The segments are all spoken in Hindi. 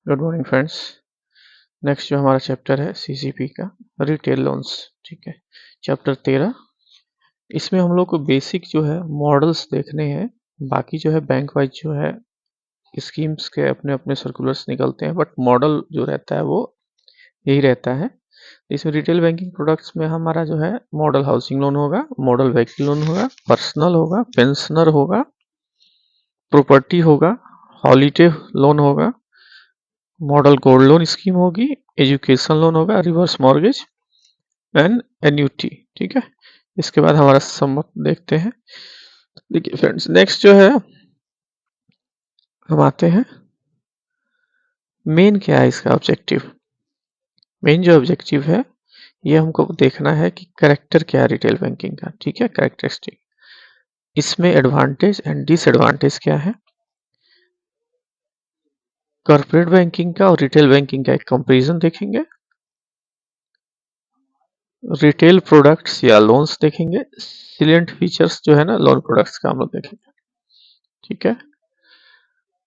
Good morning friends. नेक्स्ट जो हमारा चैप्टर है सीसीपी का रिटेल लोन्स, ठीक है, चैप्टर 13। इसमें हम लोग को बेसिक जो है मॉडल्स देखने हैं। बाकी जो है बैंक वाइज जो है स्कीम्स के अपने अपने सर्कुलर्स निकलते हैं, बट मॉडल जो रहता है वो यही रहता है। इसमें रिटेल बैंकिंग प्रोडक्ट्स में हमारा जो है मॉडल हाउसिंग लोन होगा, मॉडल व्हीकल लोन होगा, पर्सनल होगा, पेंशनर होगा, प्रॉपर्टी होगा, हॉलीडे लोन होगा, मॉडल गोल्ड लोन स्कीम होगी, एजुकेशन लोन होगा, रिवर्स मॉर्गेज एंड एन्यूटी। ठीक है, इसके बाद हमारा सम्मत देखते हैं। देखिए फ्रेंड्स, नेक्स्ट जो है हम आते हैं मेन क्या है इसका ऑब्जेक्टिव। मेन जो ऑब्जेक्टिव है ये हमको देखना है कि करेक्टर क्या है रिटेल बैंकिंग का। ठीक है, कैरेक्टरिस्टिक, इसमें एडवांटेज एंड डिसएडवांटेज क्या है, कॉर्पोरेट बैंकिंग का और रिटेल बैंकिंग का एक कंपैरिजन देखेंगे, रिटेल प्रोडक्ट्स या लोन्स देखेंगे, सिलेंट फीचर्स जो है ना लोन प्रोडक्ट्स का हम लोग देखेंगे। ठीक है,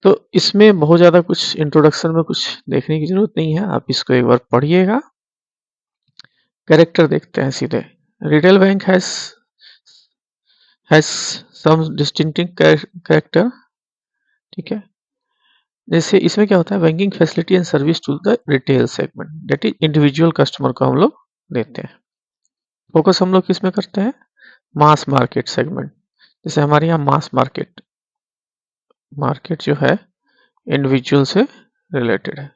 तो इसमें बहुत ज़्यादा कुछ इंट्रोडक्शन में कुछ देखने की जरूरत नहीं है, आप इसको एक बार पढ़िएगा। कैरेक्टर देखते हैं सीधे। Retail bank has some distinctive character. ठीक है, जैसे इसमें क्या होता है, banking facility and service to the retail segment, that is individual customer को हम लोग देते हैं। फोकस हम लोग किस में करते हैं, मास मार्केट सेगमेंट। जैसे हमारे यहाँ मास मार्केट जो है इंडिविजुअल से रिलेटेड है।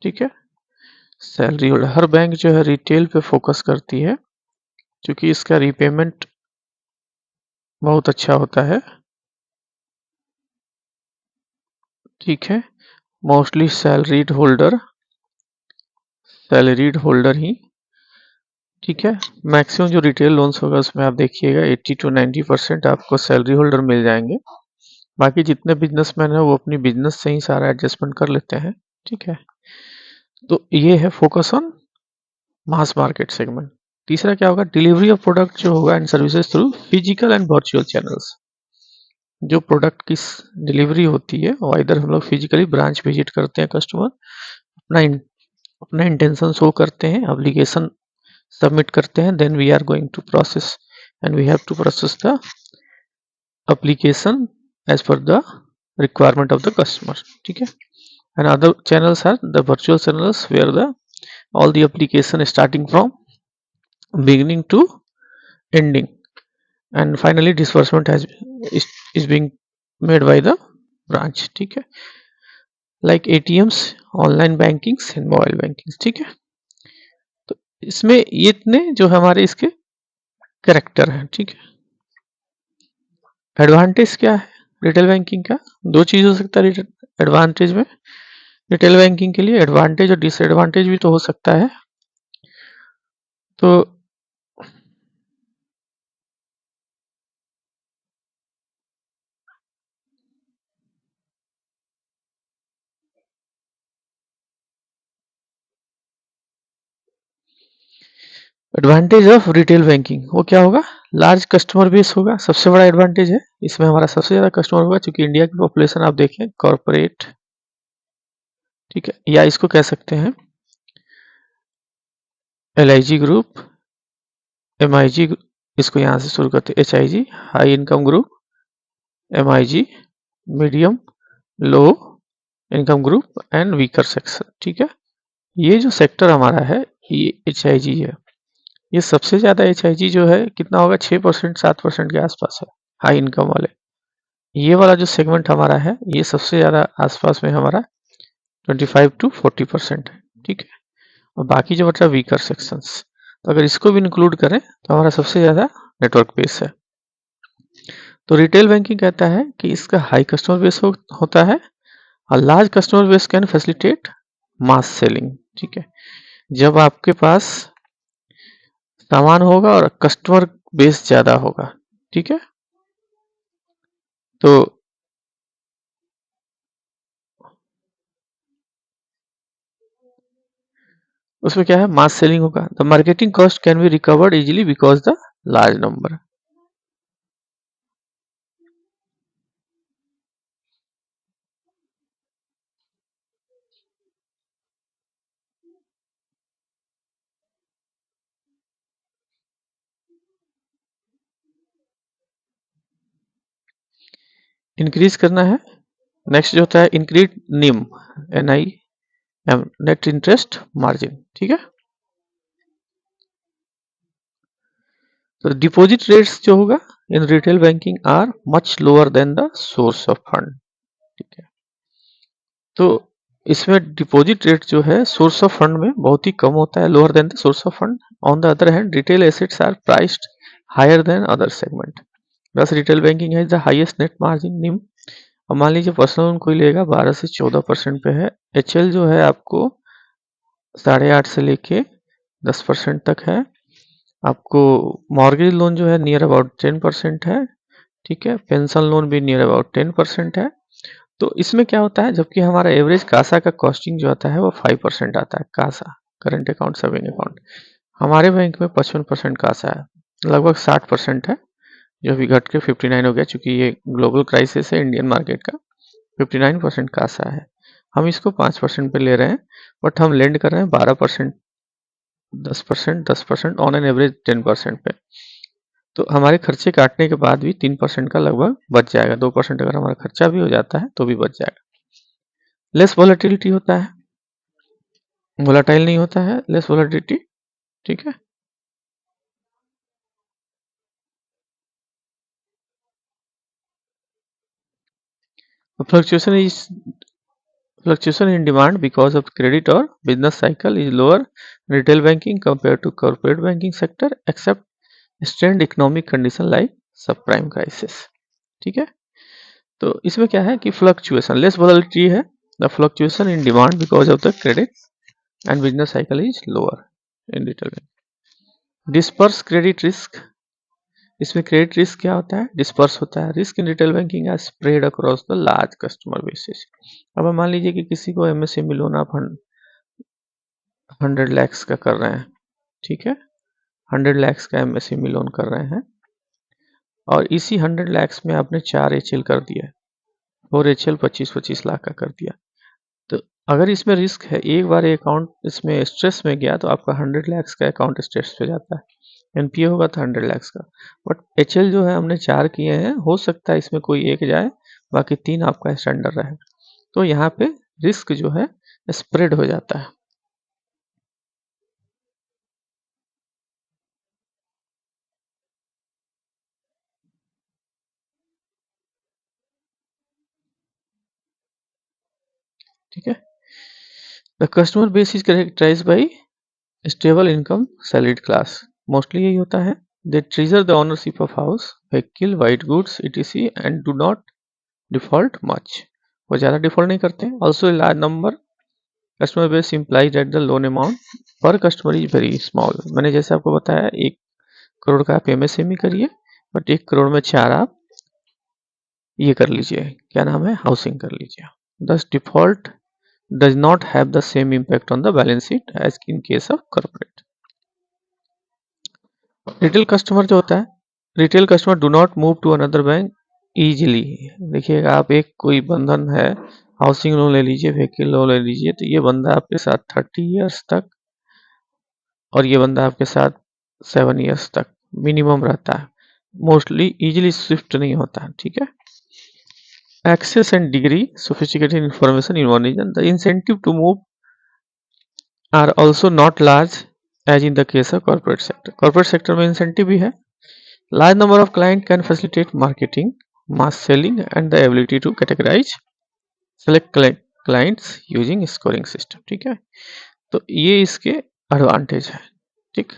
ठीक है, सैलरी होल्डर, हर बैंक जो है रिटेल पे फोकस करती है क्योंकि इसका रीपेमेंट बहुत अच्छा होता है। ठीक है, मोस्टली सैलरीड होल्डर ही। ठीक है, मैक्सिमम जो रिटेल लोन्स होगा उसमें आप देखिएगा 80 to 90% आपको सैलरी होल्डर मिल जाएंगे। बाकी जितने बिजनेसमैन है वो अपनी बिजनेस से ही सारा एडजस्टमेंट कर लेते हैं। ठीक है, तो ये है focus on mass market segment. तीसरा क्या होगा, डिलीवरी ऑफ प्रोडक्ट जो होगा and services through physical and virtual channels. जो प्रोडक्ट की डिलीवरी होती है वो इधर हम लोग फिजिकली ब्रांच विजिट करते हैं, कस्टमर अपना अपना इंटेंशन शो करते हैं, एप्लीकेशन सबमिट करते हैं, then we are going to process and we have to process the application as per the requirement of the customer. ठीक है, and other channels are the virtual channels where the all the application starting from beginning to ending and finally disbursement is being made by the branch. ठीक है, like ATMs, online banking and mobile banking. ठीक है, तो इसमें ये इतने जो हमारे इसके करेक्टर हैं। ठीक है, एडवांटेज क्या है रिटेल बैंकिंग का, दो चीज हो सकता है एडवांटेज में। रिटेल बैंकिंग के लिए एडवांटेज और डिसएडवांटेज भी तो हो सकता है। तो एडवांटेज ऑफ रिटेल बैंकिंग वो क्या होगा, लार्ज कस्टमर बेस होगा, सबसे बड़ा एडवांटेज है इसमें, हमारा सबसे ज्यादा कस्टमर होगा क्योंकि इंडिया की पॉपुलेशन आप देखें कॉर्पोरेट। ठीक है, या इसको कह सकते हैं LIG ग्रुप, MIG, इसको यहाँ से शुरू करते हैं HIG high income group, MIG medium low income group and weaker section. ठीक है, ये जो सेक्टर हमारा है ये HIG है। ये सबसे ज्यादा HIG जो है कितना होगा, 6% 7% के आसपास है हाई इनकम वाले। ये वाला जो सेगमेंट हमारा है ये सबसे ज़्यादा आसपास में हमारा 25 to 40% है। ठीक है, और बाकी जो बचा वीकर सेक्शंस, तो अगर इसको भी इंक्लूड करें तो हमारा सबसे ज़्यादा नेटवर्क बेस है। तो रिटेल बैंकिंग कहता है कि इसका हाई कस्टमर बेस होता है और large customer base can facilitate mass selling. ठीक है, जब आपके पास सामान होगा और कस्टमर बेस ज़्यादा होगा। ठीक है, तो उसमें क्या है, मास सेलिंग होगा। The marketing cost can be recovered easily because the large number. Increase करना है। नेक्स्ट जो होता है इंक्रीज निम, NIM, नेट इंटरेस्ट मार्जिन, ठीक है। तो डिपॉजिट रेट्स जो होगा in retail banking are much lower than the source of fund, ठीक है। तो इसमें डिपॉजिट रेट जो है सोर्स ऑफ फंड में बहुत ही कम होता है, lower than the source of fund. On the other hand retail assets are priced higher than other segment, बस रिटेल बैंकिंग है the highest net margin NIM. अब मान लीजिए पर्सनल लोन कोई लेगा 12 से 14% पे है, HL जो है आपको 8.5 से लेके 10% तक है, आपको मॉर्गेज लोन जो है नियर अबाउट 10% है, ठीक है। पेंशन लोन भी नियर अबाउट 10% है। तो इसमें क्या होता है, जबकि हमारा एवरेज कासा का कॉस्टिंग जो आता है वो 5% आता है, CASA current account saving account. हमारे बैंक में 55% कासा है, लगभग 60% है, जो अभी घट के 59 हो गया, चूंकि ये ग्लोबल क्राइसिस है इंडियन मार्केट का। 59% कासा है, हम इसको 5% पे ले रहे हैं, बट हम लेंड कर रहे हैं 12%, 10%, 10% ऑन एन एवरेज 10% पे। तो हमारे खर्चे काटने के बाद भी 3% का लगभग बच जाएगा। 2% अगर हमारा खर्चा भी हो जाता है तो भी बच जाएगा। लेस वॉलेटिलिटी होता है, वोलाटाइल नहीं होता है, लेस वॉलेटिलिटी, ठीक है। Fluctuation is Fluctuation in demand because of credit or business cycle is lower in retail banking compared to corporate banking sector except strained economic condition like subprime crisis, ठीक है। तो इसमें क्या है कि फ्लक्चुएशन लेस वॉलेटिलिटी है, the fluctuation in demand because of the credit and business cycle is lower in retail bank. Disperse credit risk, इसमें क्रेडिट रिस्क क्या होता है, डिस्पर्स होता है। Risk in retail banking are spread across the large customer basis. अब मान लीजिए कि किसी को MSME लोन आप 100 lakhs का कर रहे हैं, ठीक है, 100 lakhs का MSME लोन कर रहे हैं, और इसी 100 lakhs में आपने 4 HL कर दिया, 4 HL 25-25 लाख का कर दिया। तो अगर इसमें रिस्क है, एक बार अकाउंट इसमें स्ट्रेस में गया तो आपका 100 lakhs का अकाउंट स्ट्रेस पे जाता है, NPA होगा तो 100 lakhs का। बट HL जो है हमने 4 किए हैं, हो सकता है इसमें कोई एक जाए, बाकी 3 आपका स्टैंडर्ड रहे, तो यहाँ पे रिस्क जो है स्प्रेड हो जाता है, ठीक है। The customer base is characterise by stable income salaried class, mostly यही होता है। They treasure the ownership of house, vehicle, white goods etc and do not default much, वो ज़्यादा डिफॉल्ट नहीं करते। Also large number customer base implies that the loan amount per customer is very small. मैंने जैसे आपको बताया 1 करोड़ का आप MSME करिए, बट 1 करोड़ में 4 आप ये कर लीजिए, क्या नाम है, हाउसिंग कर लीजिए। दस default does not have the same impact on the balance sheet as in case of corporate. Retail customer जो होता है, retail customer do not move to another bank easily. देखिएगा आप एक कोई बंधन है, हाउसिंग लोन ले लीजिए, व्हीकल लोन ले लीजिए, तो ये बंदा आपके साथ 30 ईयर्स तक, और ये बंदा आपके साथ 7 ईयर्स तक मिनिमम रहता है, मोस्टली इजीली शिफ्ट नहीं होता है, ठीक है। Access and degree sophisticated information in the incentive to move are also not large as in the case of corporate sector. Corporate sector में incentive भी है. Large number of client can facilitate marketing, mass selling and the ability to categorize, select clients using scoring system. ठीक है, तो ये इसके एडवांटेज है, ठीक।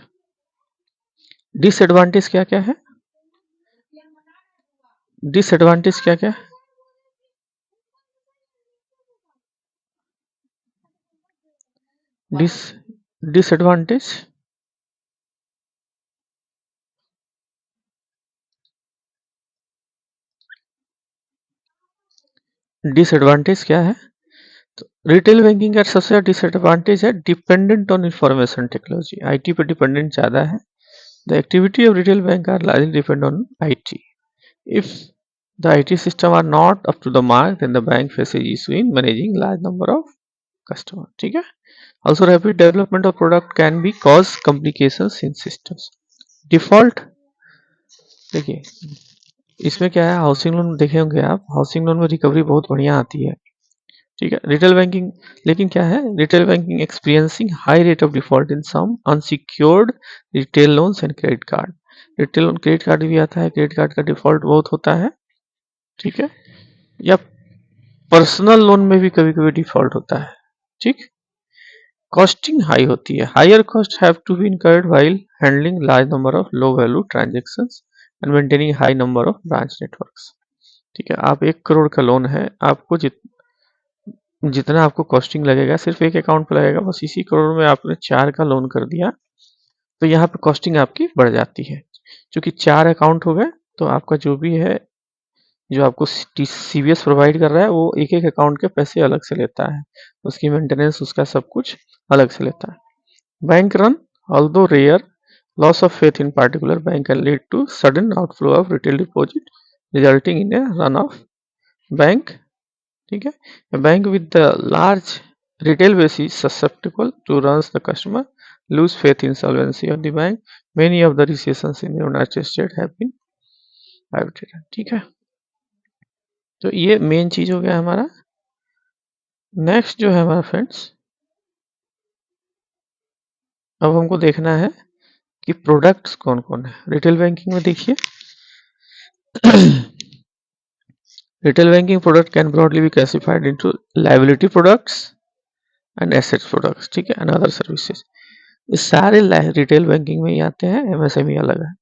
डिसएडवांटेज क्या क्या है, डिसएडवांटेज क्या क्या है, डिसएडवांटेज डिसएडवांटेज क्या है, तो रिटेल बैंकिंग का सबसे डिसएडवांटेज है dependent on information technology, IT पे डिपेंडेंट ज़्यादा है। The activity of retail bank are largely depend on IT. If the IT system are not up to the mark, then the bank faces issue in managing large number of customers. ठीक है। Also, rapid development of product can be cause complications in systems. Default देखिए इसमें क्या है, हाउसिंग लोन देखे होंगे आप, हाउसिंग लोन में रिकवरी बहुत बढ़िया आती है, ठीक है। रिटेल बैंकिंग, लेकिन क्या है, retail banking experiencing high rate of default in some unsecured retail loans and credit card. Retail loan, credit card भी आता है, क्रेडिट कार्ड का डिफॉल्ट बहुत होता है, ठीक है। या पर्सनल लोन में भी कभी कभी डिफॉल्ट होता है, ठीक। कॉस्टिंग हाई होती है, higher cost have to be incurred while handling large number of low value transactions and maintaining high number of branch networks, ठीक है। आप 1 करोड़ का लोन है, आपको जितना आपको कॉस्टिंग लगेगा सिर्फ एक अकाउंट पे लगेगा, बस इसी करोड़ में आपने 4 का लोन कर दिया, तो यहाँ पे कॉस्टिंग आपकी बढ़ जाती है। क्योंकि 4 अकाउंट हो गए, तो आपका जो भी है, जो आपको सीबीएस प्रोवाइड कर रहा है, वो एक एक अकाउंट के पैसे अलग से लेता है, उसकी मेंटेनेंस, उसका सब कुछ अलग से लेता है। Bank run, although rare, loss of faith in particular bank can lead to sudden outflow of retail deposit, resulting in a run off bank, ठीक है। A bank with the large retail base is susceptible to runs the customer lose faith in solvency of the bank. Many of the recessions in the United States have been arbitrated, ठीक है। तो ये मेन चीज हो गया हमारा। नेक्स्ट जो है हमारा फ्रेंड्स, अब हमको देखना है कि प्रोडक्ट्स कौन कौन है रिटेल बैंकिंग में। देखिए retail banking product can broadly be classified into liability products and assets products, ठीक है, and other services। ये सारे रिटेल बैंकिंग में ही आते हैं, एमएसएमई अलग है।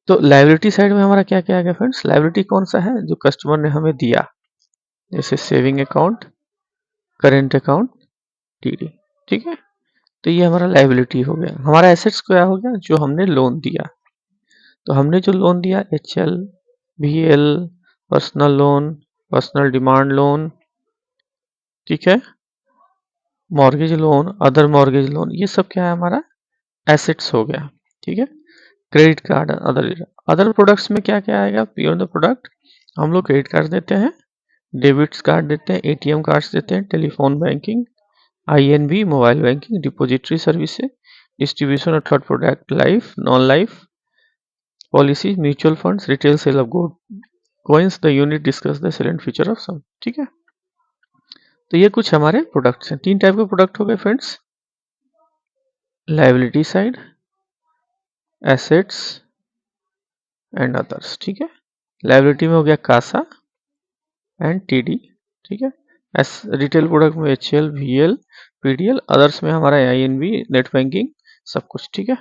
तो लाइबिलिटी साइड में हमारा क्या क्या आ गया फ्रेंड्स, लाइबिलिटी कौन सा है, जो कस्टमर ने हमें दिया, जैसे saving account, current account, TD, ठीक है। तो ये हमारा लाइबिलिटी हो गया। हमारा एसेट्स क्या हो गया, जो हमने लोन दिया। तो हमने जो लोन दिया, HL, VL, personal loan, personal demand loan, ठीक है, mortgage loan, other mortgage loan, ये सब क्या है, हमारा एसेट्स हो गया, ठीक है। क्रेडिट कार्ड, अदर प्रोडक्ट्स में क्या क्या आएगा, बियॉन्ड द प्रोडक्ट, हम लोग क्रेडिट कार्ड देते हैं, डेबिट्स कार्ड देते हैं, एटीएम कार्ड्स देते हैं, telephone banking, INB mobile banking, depository services, distribution of third product, life, non life policy, mutual funds, retail sale of good coins, the unit discuss the salient feature of some, ठीक है। तो ये कुछ हमारे प्रोडक्ट्स हैं। 3 टाइप के प्रोडक्ट हो गए friends, liability side, assets and others, ठीक है। लाइबिलिटी में हो गया कासा एंड टीडी, ठीक है। एस रिटेल प्रोडक्ट में एचएल, वीएल, पीडीएल, अदर्स में हमारा आईएनबी, नेट बैंकिंग, सब कुछ, ठीक है।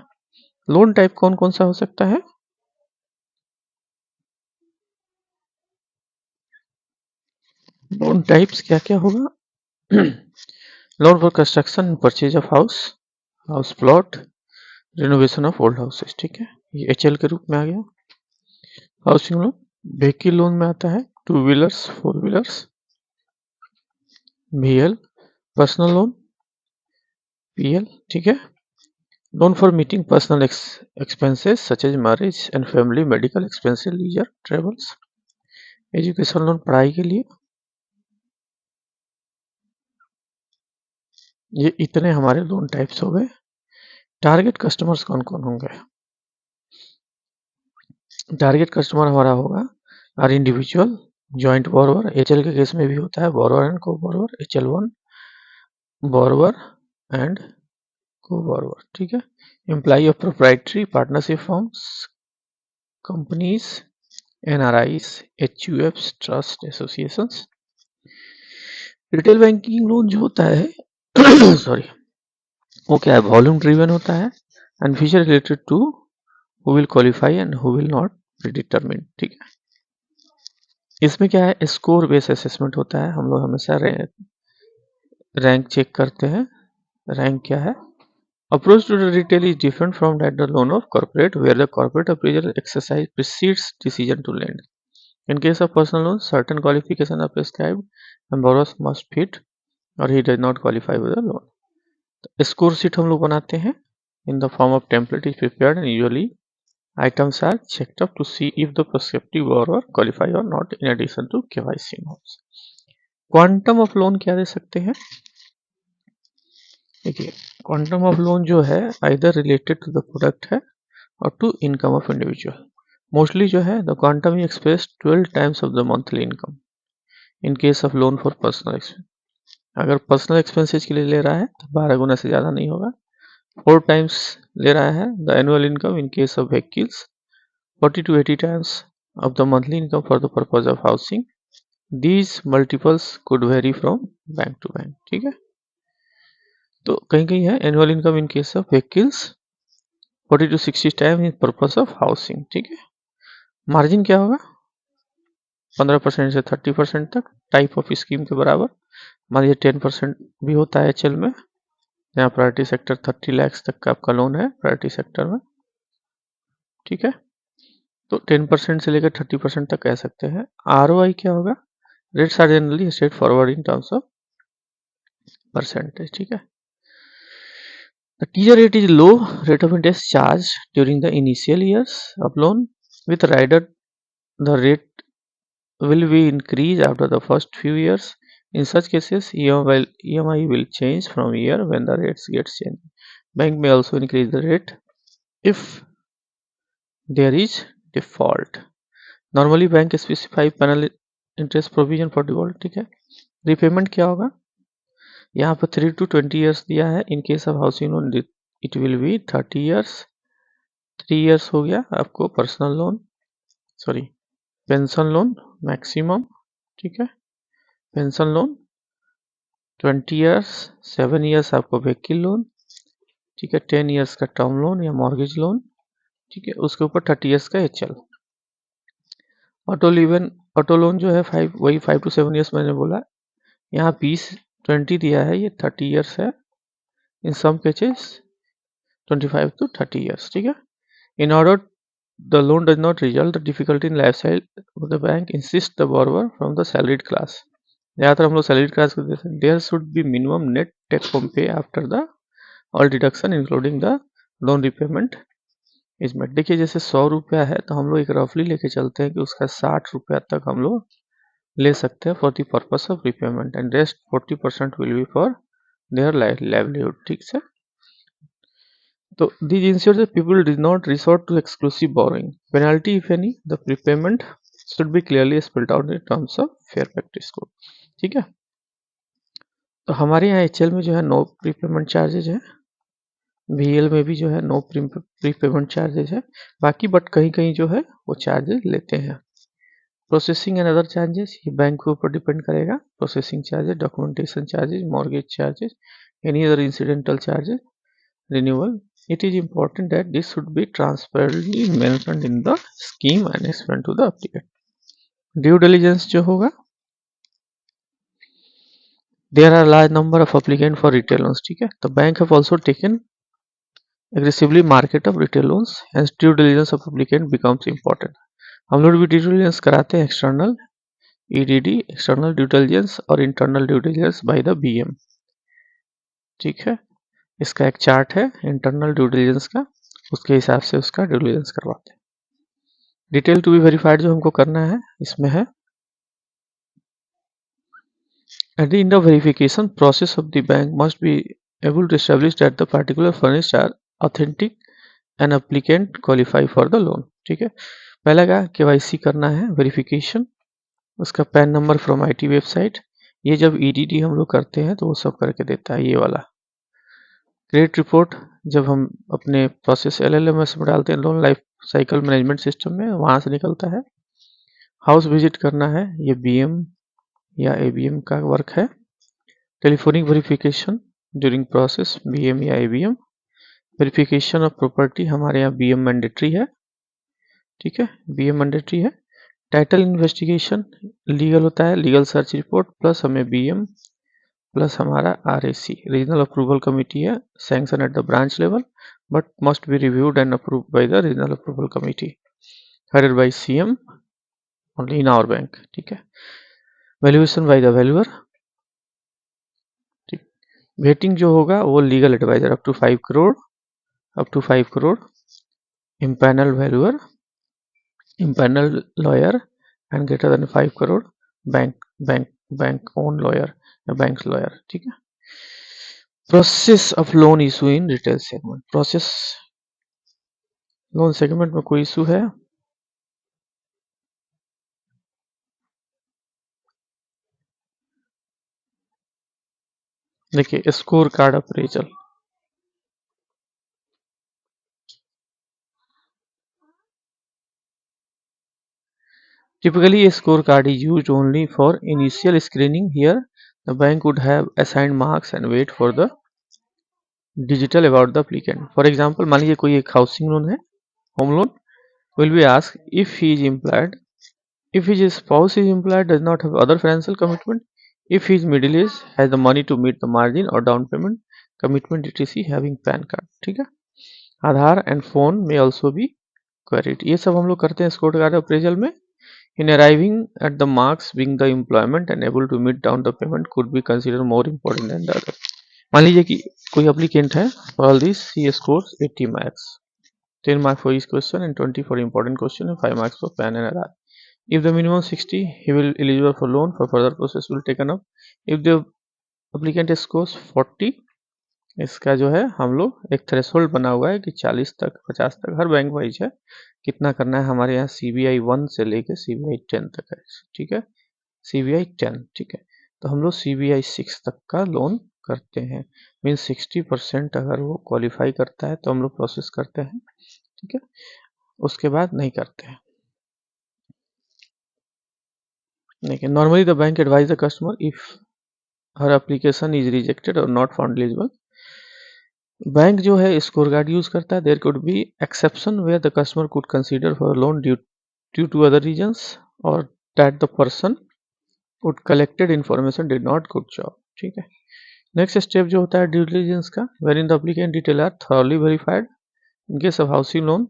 लोन टाइप कौन कौन सा हो सकता है, लोन टाइप्स क्या क्या होगा loan for construction and purchase of house, house plot, renovation of old houses, ठीक है, ये एचएल के रूप में आ गया। हाउसिंग लोन व्हीकल लोन में आता है, 2 wheelers, 4 wheelers, VL, personal loan, PL, ठीक है। Loan for meeting personal expenses such as marriage and family, medical expenses, leisure travels, education loan पढ़ाई के लिए। ये इतने हमारे लोन टाइप्स हो गए। टारगेट कस्टमर्स कौन कौन होंगे, टारगेट कस्टमर हमारा होगा are individual, joint borrower, HL के केस में भी होता है बोरोवर एंड को बोरोवर, एचएल1 बोरोवर एंड को बोरोवर, ठीक है। Employ of proprietary partnership firms, companies, NRIs, HUFs, trust associations. Retail banking loan जो होता है सॉरी, वो क्या है, वॉल्यूम ड्रिवन होता है and feature related to who will qualify and who will not be determined, ठीक है। इसमें क्या है, स्कोर बेस्ड असेसमेंट होता है, हम लोग हमेशा रैंक चेक करते हैं। रैंक क्या है, approach to the retail is different from that the loan of corporate where the corporate appraisal exercise precedes decision to lend. In case of personal loan, certain qualifications are prescribed and borrower must fit or he does not qualify for the loan. Score sheet हम लोग बनाते हैं in the form of template is prepared and usually items are checked up to see if the prospective borrower qualify or not in addition to KYC norms. Quantum of loan क्या दे सकते हैं, देखिए क्वांटम ऑफ लोन जो है either related to the product है और to income of individual. Mostly जो है द क्वांटम ही express 12 times of the monthly income in case of loan for personal expense. अगर पर्सनल एक्सपेंसेज के लिए ले रहा है तो 12 गुना से ज़्यादा नहीं होगा। 4 टाइम्स ले रहा है the annual income in case of vehicles, 40 to 80 times of the monthly income for the purpose of housing. These multiples could vary from bank to bank. ठीक है, तो कहीं कहीं है annual income in case of vehicles 40 to 60 time in purpose of housing. ठीक है, मार्जिन क्या होगा 15% से 30% तक टाइप ऑफ स्कीम के बराबर। मान लीजिए 10% भी होता है एचएल में, जहाँ प्रायोरिटी सेक्टर 30 लाख तक का आपका लोन है प्रायोरिटी सेक्टर में। ठीक है, तो 10% से लेकर 30% तक कह सकते हैं। आरओआई क्या होगा, rates are generally straightforward in terms of percentage. ठीक है, the teaser rate is low rate of interest charged during the initial years of loan. With rider, the rate will be increased after the first few years. In such cases, EMI will change from year when the rates gets changed. Bank may also increase the rate if there is default. Normally, bank specify penal interest provision for default. ठीक है, रिपेमेंट क्या होगा, यहाँ पर 3 to 20 years दिया है। इन case of housing loan it will be 30 years। 3 years हो गया आपको personal loan, sorry pension loan maximum. ठीक है, पेंशन लोन 20 years, 7 years आपको व्हीकल लोन। ठीक है, 10 years का टर्म लोन या मॉर्गेज लोन। ठीक है, उसके ऊपर 30 years का एचएल। ऑटो लोन जो है 5 to 7 years मैंने बोला, यहाँ 20 दिया है, ये 30 years है। इन सम केसेस 25 to 30 years। ठीक है, in order the loan does not result the difficulty in lifestyle, the bank insists the borrower from the salaried class। ज़्यादातर हम लोग सैलरीड क्लास को देते हैं। There should be minimum net take home pay after the all deduction including the loan repayment is met. देखिए जैसे 100 रुपया है तो हम लोग एक रफली लेके चलते हैं कि उसका 60 रुपया तक हम लोग ले सकते हैं for the purpose of repayment and rest 40% will be for their livelihood. ठीक से, तो these ensure that people did not resort to exclusive borrowing. Penalty, if any, the prepayment should be clearly spelled out in terms of fair practice code। ठीक है, तो हमारे यहाँ एचएल में जो है नो प्रीपेमेंट चार्जेज है, वीएल में भी जो है नो प्रीपेमेंट चार्जेज है, बाकी बट कहीं कहीं जो है वो चार्जेज लेते हैं। प्रोसेसिंग एंड अदर चार्जेस ये बैंक के ऊपर डिपेंड करेगा। Processing charges, documentation charges, mortgage charges, any other incidental charges, renewal. It is important that this should be transparently mentioned in the scheme and explained to the applicant. Due diligence जो होगा, there are large number of applicants for retail loans। ठीक है, तो bank have also taken aggressively market of retail loans and due diligence of applicant becomes important। हम लोग भी due diligence कराते हैं, external EDD external due diligence और internal due diligence by the BM। ठीक है, इसका एक चार्ट है इंटरनल ड्यू डिलिजेंस का, उसके हिसाब से उसका ड्यू डिलिजेंस करवाते हैं। डिटेल टू बी वेरीफाइड जो हमको करना है इसमें है, at the end of verification process of the bank must be able to establish that the particular furnished are authentic and applicant qualify for the loan। ठीक है, पहला का KYC करना है, वेरिफिकेशन, उसका pan number from IT website. ये जब EDD हम लोग करते हैं तो वो सब करके देता है, ये वाला। क्रेडिट रिपोर्ट जब हम अपने प्रोसेस LLMS में डालते हैं, loan life cycle management system में, वहाँ से निकलता है। हाउस विजिट करना है, ये BM या ABM का वर्क है। Telephonic verification during process, BM या ABM। वेरिफिकेशन ऑफ प्रॉपर्टी हमारे यहाँ BM मैंडेटरी है। ठीक है, BM मैंडेटरी है। टाइटल इन्वेस्टिगेशन लीगल होता है, लीगल सर्च रिपोर्ट प्लस हमें BM प्लस हमारा RAC रीजनल अप्रूवल कमिटी है, sanction at the branch level but must be reviewed and approved by the regional approval committee headed by CM only in our bank. ठीक है, वैल्यूएशन बाय द वैल्यूअर। ठीक, वेटिंग जो होगा वो legal adviser up to 5 crore, empanel valuer, empanel lawyer and greater than 5 crore, bank own lawyer या बैंक लॉयर। ठीक है, process of loan issue in retail segment. Process loan segment में कोई इशू है देखिए score card appraisal, typically a scorecard is used only for initial screening. Here the bank would have assigned marks and wait for the digital about the applicant. For example, मान लीजिए कोई एक हाउसिंग लोन है, home loan, will be asked if he is employed, if his spouse is employed, does not have other financial commitment, if he is middle age, has the money to meet the margin or down payment commitment, etc, having PAN card. ठीक है, आधार एंड फोन में ऑल्सो बी क्वेरिड। ये सब हम लोग करते हैं स्कोर कार्ड अप्रेजल में। In arriving at the marks being the employment and able to meet down the payment could be consider more important than the other. मान लीजिए कि कोई एप्लीकेंट है, for all this he scores 80 marks, 10 marks for each question and 20 for important question and 5 marks for PAN and RR. If the minimum 60, he will eligible for loan. For further process will taken up. If the applicant scores 40, इसका जो है हम लोग एक थ्रेशोल्ड बना हुआ है कि 40 तक 50 तक हर बैंक वाइज है, कितना करना है। हमारे यहाँ CBI 1 से लेके CBI 10 तक है, ठीक है, CBI 10, ठीक है। तो हम लोग CBI 6 तक का लोन करते हैं, मीन 60% अगर वो क्वालिफाई करता है तो हम लोग प्रोसेस करते हैं, ठीक है, उसके बाद नहीं करते हैं। देखिए normally the bank advise the customer if her application is rejected और नॉट फाउंड एलिजिबल। बैंक जो है स्कोर कार्ड यूज करता है, there could be exception where the customer could consider for loan due to other reasons और that the person would collected information did not good job, ठीक है। नेक्स्ट स्टेप जो होता है ड्यू डिलिजेंस का, where in the applicant detail are thoroughly verified. In case of housing loan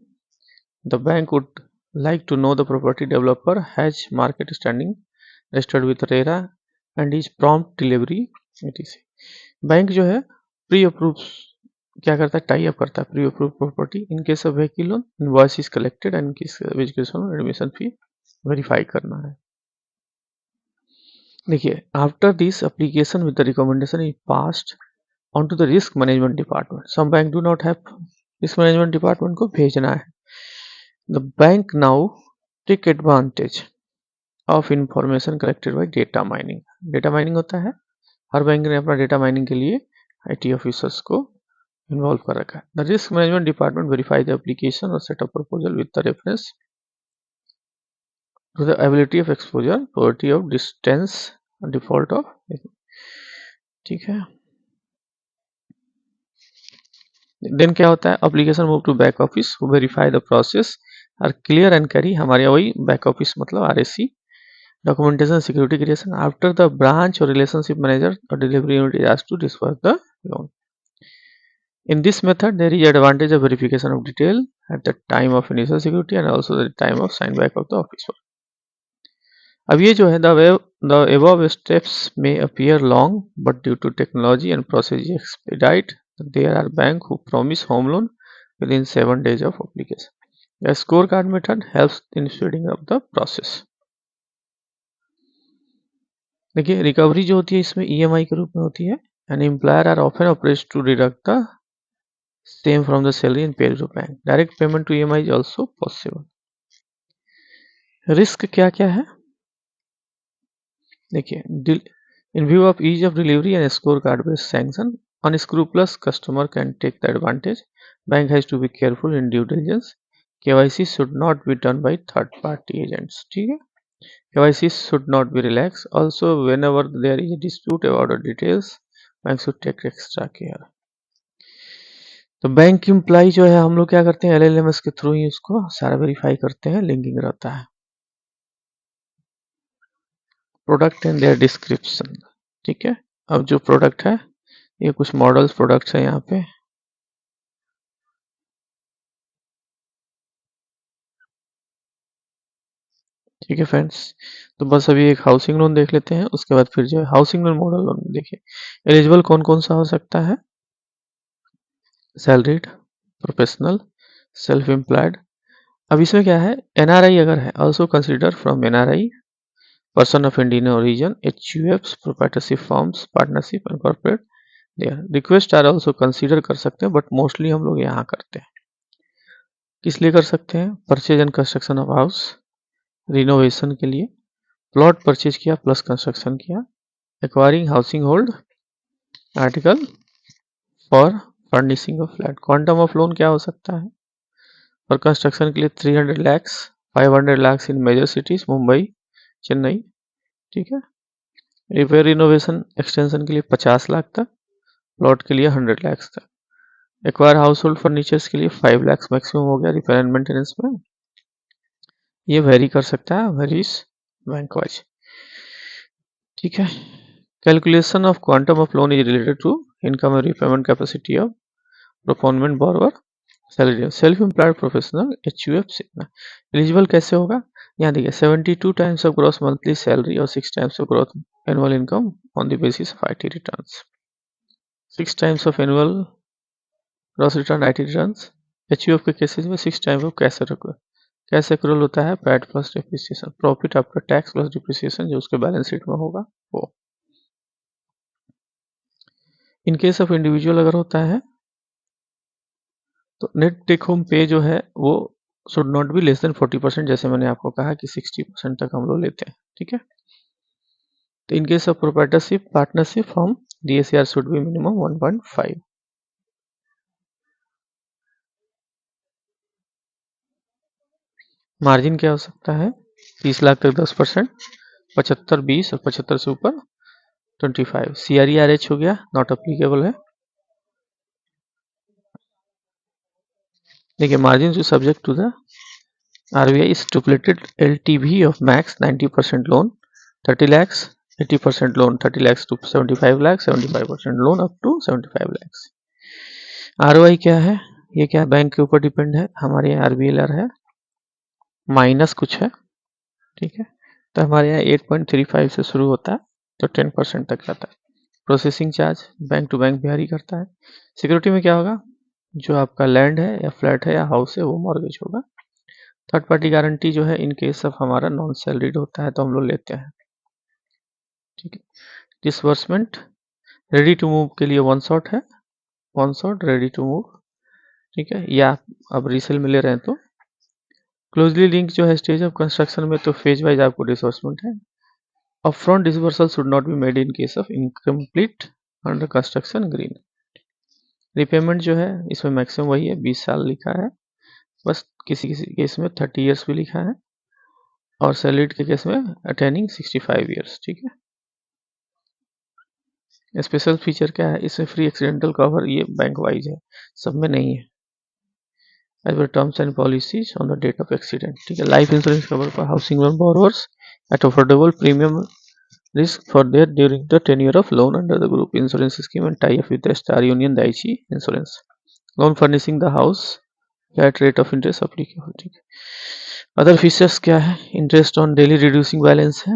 the bank would like to know the property developer has market standing, registered with RERA and is prompt delivery etc. Bank जो है प्री अप्रूव क्या करता है, टाई अप करता है pre approve property. In case of vehicle loan invoice is collected and education loan admission fee verify करना है। देखिए after this application with the recommendation is passed on to the risk management department. Some bank do not have risk management department को भेजना है। The bank now take advantage of information collected by data mining. Data mining होता है, हर बैंक ने अपना डेटा माइनिंग के लिए IT ऑफिसर्स को इन्वॉल्व कर रखा है। The risk management department verify the application और set up proposal with the reference to the ability of exposure, probability of distance, default of, ठीक है। देन क्या होता है, application move to back office, verify the process are clear and carry. हमारे यहाँ वही बैक ऑफिस मतलब RSC, documentation, security creation. After the branch or relationship manager or delivery unit is asked to disperse the loan. In this method, there is advantage of verification of detail at the time of initial security and also the time of sign back of the officer. अब ये जो है the above steps may appear long, but due to technology and process expedite, there are banks who promise home loan within 7 days of application. The scorecard method helps in speeding up the process. देखिए रिकवरी जो होती है इसमें EMI के रूप में होती है and employer are often operate to deduct the same from the salary and pay to bank. Direct payment to EMI is also possible. Risk क्या क्या है देखिए, in view of ease of delivery and score card based sanction, unscrupulous customer can take the advantage. Bank has to be careful in due diligence. KYC should not be done by third party agents, ठीक है। KYC should not be relaxed. Also, whenever there is a dispute about the details, bank should take extra care. तो बैंक एम्प्लॉय जो है हम लोग क्या करते हैं, LLMS के थ्रू ही उसको सारा वेरीफाई करते हैं, लिंकिंग रहता है। प्रोडक्ट एंड देयर डिस्क्रिप्शन, ठीक है। अब जो प्रोडक्ट है ये कुछ मॉडल्स प्रोडक्ट्स है यहाँ पे, ठीक है फ्रेंड्स। तो बस अभी एक हाउसिंग लोन देख लेते हैं, उसके बाद फिर जो है हाउसिंग लोन मॉडल लोन देखिए एलिजिबल कौन कौन सा हो सकता है, सैलरीड, प्रोफेशनल, सेल्फ एम्प्लॉयड। अब इसमें क्या है, NRI अगर है also consider from NRI, person of Indian origin, HUFs, proprietorship forms, partnership and corporate, their request are also consider कर सकते हैं, बट मोस्टली हम लोग यहाँ करते हैं। किस लिए कर सकते हैं, purchase and construction of house, renovation के लिए, प्लॉट परचेज किया प्लस कंस्ट्रक्शन किया, acquiring housing hold, article for furnishing of flat. Quantum of loan क्या हो सकता है और कंस्ट्रक्शन के लिए 300 lakhs 500 lakhs इन मेजर सिटीज मुंबई चेन्नई, ठीक है। रिपेयर इनोवेशन एक्सटेंशन के लिए 50 लाख तक, प्लॉट के लिए 100 lakhs तक। एक्वायर हाउस होल्ड फर्नीचर्स के लिए 5 lakhs मैक्सिमम हो गया रिपेयर एंड मेंटेनेंस में। ये वेरी कर सकता है, वेरीज बैंक वाइज, ठीक है। Calculation of quantum of loan is related to income and repayment capacity of proponent borrower, salary self employed professional HUF sigma. Eligible कैसे होगा, यहाँ देखिए 72 times of gross monthly salary और 6 times of growth annual income on the basis of IT returns. 6 times of annual gross return IT returns. HUF के केसेस में 6 टाइम्स ऑफ कैश एक्रूअल होता है PAT plus depreciation, profit after tax plus depreciation जो उसके बैलेंस शीट में होगा वो। इन केस ऑफ इंडिविजुअल अगर होता है तो नेट टेक होम पे जो है वो should not be less than 40%, जैसे मैंने आपको कहा कि 60% तक हम लोग लेते हैं, ठीक है। तो इन केस ऑफ प्रोप्राइटरशिप पार्टनरशिप हम DSCR should be minimum 1.5। Margin क्या हो सकता है, 30 लाख तक 10%, 75 20 और 75 से ऊपर 25। CRE RH हो गया, नॉट अप्लीकेबल है। देखिए मार्जिन जो subject to the RBI stipulated LTV of max 90% loan 30 lakhs, 80% loan 30 lakhs to 75 lakhs, 75% loan up to 75 lakhs। ROI क्या है, ये क्या बैंक के ऊपर डिपेंड है, हमारे यहाँ RBLR है माइनस कुछ है, ठीक है। तो हमारे यहाँ 8.35 से शुरू होता है तो 10% तक जाता है। Processing charge bank to bank vary करता है। सिक्योरिटी में क्या होगा, जो आपका लैंड है या फ्लैट है या हाउस है वो मॉर्गेज होगा। थर्ड पार्टी गारंटी जो है इन केस ऑफ हमारा नॉन सैलरीड होता है तो हम लोग लेते हैं, ठीक है। डिसबर्समेंट रेडी टू मूव के लिए 1 शॉट है, 1 शॉट रेडी टू मूव, ठीक है। या अब रीसेल में ले रहे हैं तो क्लोजली लिंक जो है स्टेज ऑफ कंस्ट्रक्शन में तो फेज वाइज आपको डिसबर्समेंट है। Upfront disbursal should not be made in case of incomplete under construction green. Repayment जो है इसमें मैक्सिमम वही है 20 साल लिखा है, बस किसी किसी केस में 30 ईयर्स भी लिखा है और सैलरीड के केस में अटेनिंग 65 ईयर्स, ठीक है। स्पेशल फीचर क्या है, इसमें फ्री एक्सीडेंटल कवर ये बैंक वाइज है, सब में नहीं है। As per terms and policies on the date of accident, ठीक है। Life insurance cover for housing loan borrowers at affordable premium risk for their during the tenure of loan under the group insurance scheme and tie up with the Star Union Daiichi Insurance. Loan furnishing the house at rate of interest applicable, ठीक है। अदर फीचर्स क्या है, interest on daily reducing balance है,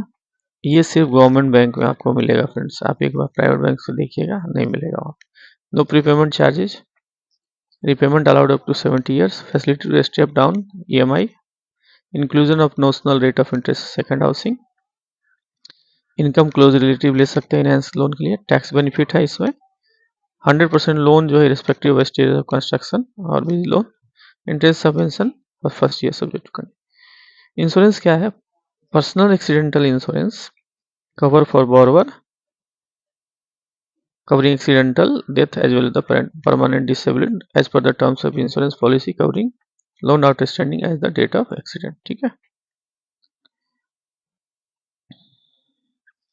ये सिर्फ गवर्नमेंट बैंक में आपको मिलेगा फ्रेंड्स, आप एक बार प्राइवेट बैंक से देखिएगा नहीं मिलेगा वहाँ। No prepayment charges, repayment allowed up to 70 years, facility to step down EMI, inclusion of notional rate of interest second housing, income close relative ले सकते हैं इनहेंस लोन के लिए, टैक्स बेनिफिट है इसमें, 100% लोन जो है respective of stage of construction और भी लोन, इंटरेस्ट सबवेंशन और first year subject to condition. Insurance क्या है, personal accidental insurance cover for borrower covering accidental death as well as the permanent disability as per the terms of insurance policy covering loan outstanding as the date of accident, ठीक है।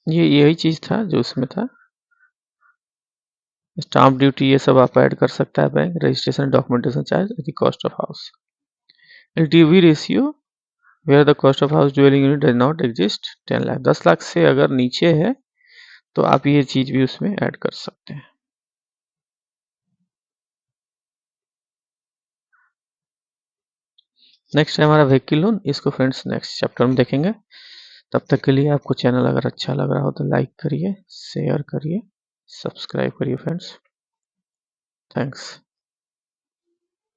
ये यही चीज था जो उसमें था। स्टाम्प ड्यूटी ये सब आप ऐड कर सकता है bank, registration documentation charge at the cost of house. LTV ratio where the cost of house dwelling unit does not exist 10 lakh, 10 lakh से अगर नीचे है तो आप ये चीज भी उसमें ऐड कर सकते हैं। नेक्स्ट है हमारा व्हीकल लोन, इसको फ्रेंड्स नेक्स्ट चैप्टर में देखेंगे। तब तक के लिए आपको चैनल अगर अच्छा लग रहा हो तो लाइक करिए, शेयर करिए, सब्सक्राइब करिए फ्रेंड्स। थैंक्स।